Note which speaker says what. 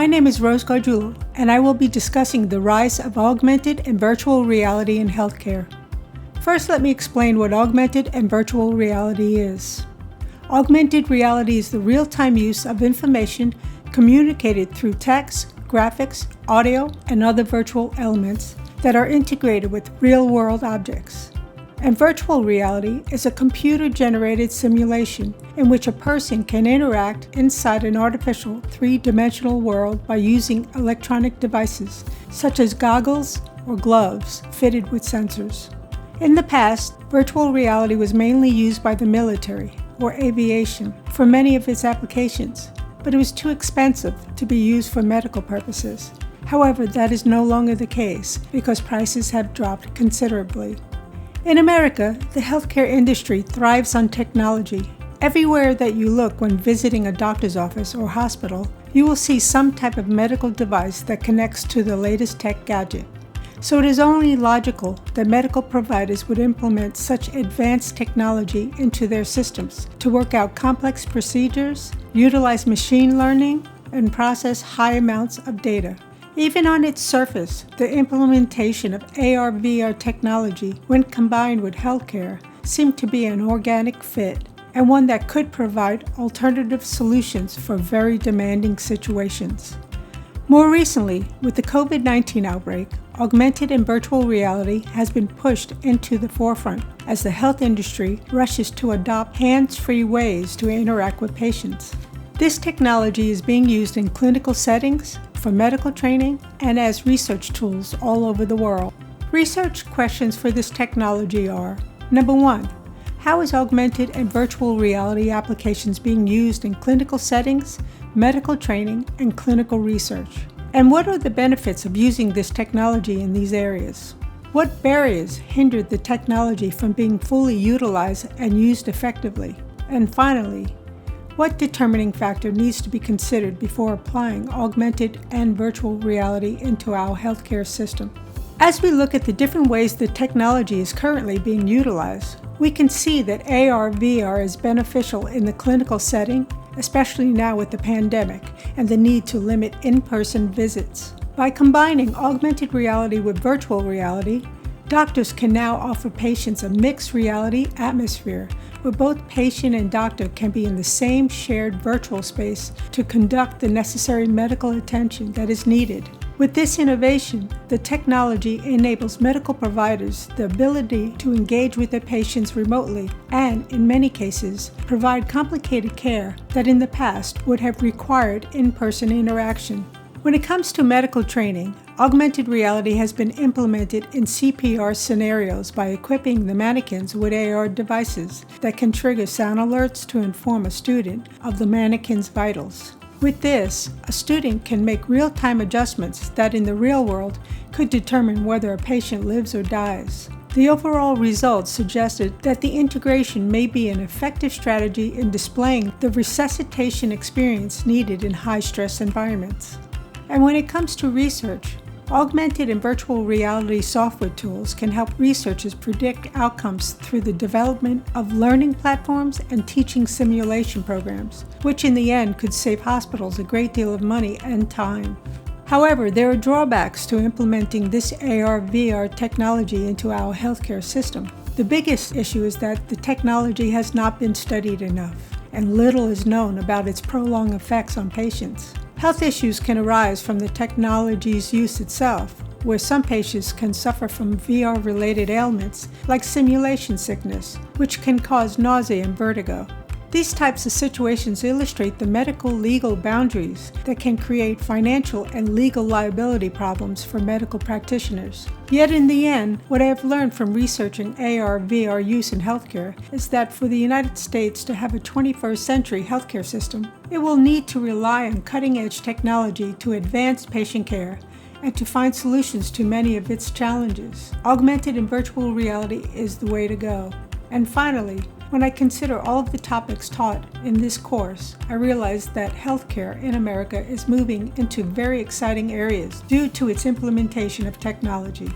Speaker 1: My name is Rose Gargiulo, and I will be discussing the rise of augmented and virtual reality in healthcare. First, let me explain what augmented and virtual reality is. Augmented reality is the real-time use of information communicated through text, graphics, audio, and other virtual elements that are integrated with real-world objects. And virtual reality is a computer-generated simulation in which a person can interact inside an artificial three-dimensional world by using electronic devices, such as goggles or gloves fitted with sensors. In the past, virtual reality was mainly used by the military or aviation for many of its applications, but it was too expensive to be used for medical purposes. However, that is no longer the case because prices have dropped considerably. In America, the healthcare industry thrives on technology. Everywhere that you look when visiting a doctor's office or hospital, you will see some type of medical device that connects to the latest tech gadget. So it is only logical that medical providers would implement such advanced technology into their systems to work out complex procedures, utilize machine learning, and process high amounts of data. Even on its surface, the implementation of AR/VR technology, when combined with healthcare, seemed to be an organic fit and one that could provide alternative solutions for very demanding situations. More recently, with the COVID-19 outbreak, augmented and virtual reality has been pushed into the forefront as the health industry rushes to adopt hands-free ways to interact with patients. This technology is being used in clinical settings, for medical training, and as research tools all over the world. Research questions for this technology are: Number 1. How is augmented and virtual reality applications being used in clinical settings, medical training, and clinical research? And what are the benefits of using this technology in these areas? What barriers hindered the technology from being fully utilized and used effectively? And finally, what determining factor needs to be considered before applying augmented and virtual reality into our healthcare system? As we look at the different ways the technology is currently being utilized, we can see that AR/VR is beneficial in the clinical setting, especially now with the pandemic and the need to limit in-person visits. By combining augmented reality with virtual reality, doctors can now offer patients a mixed reality atmosphere where both patient and doctor can be in the same shared virtual space to conduct the necessary medical attention that is needed. With this innovation, the technology enables medical providers the ability to engage with their patients remotely and, in many cases, provide complicated care that in the past would have required in-person interaction. When it comes to medical training, augmented reality has been implemented in CPR scenarios by equipping the mannequins with AR devices that can trigger sound alerts to inform a student of the mannequin's vitals. With this, a student can make real-time adjustments that in the real world could determine whether a patient lives or dies. The overall results suggested that the integration may be an effective strategy in displaying the resuscitation experience needed in high-stress environments. And when it comes to research, augmented and virtual reality software tools can help researchers predict outcomes through the development of learning platforms and teaching simulation programs, which in the end could save hospitals a great deal of money and time. However, there are drawbacks to implementing this AR/VR technology into our healthcare system. The biggest issue is that the technology has not been studied enough, and little is known about its prolonged effects on patients. Health issues can arise from the technology's use itself, where some patients can suffer from VR-related ailments like simulation sickness, which can cause nausea and vertigo. These types of situations illustrate the medical-legal boundaries that can create financial and legal liability problems for medical practitioners. Yet in the end, what I have learned from researching AR/VR use in healthcare is that for the United States to have a 21st century healthcare system, it will need to rely on cutting-edge technology to advance patient care and to find solutions to many of its challenges. Augmented and virtual reality is the way to go. And finally, when I consider all of the topics taught in this course, I realize that healthcare in America is moving into very exciting areas due to its implementation of technology.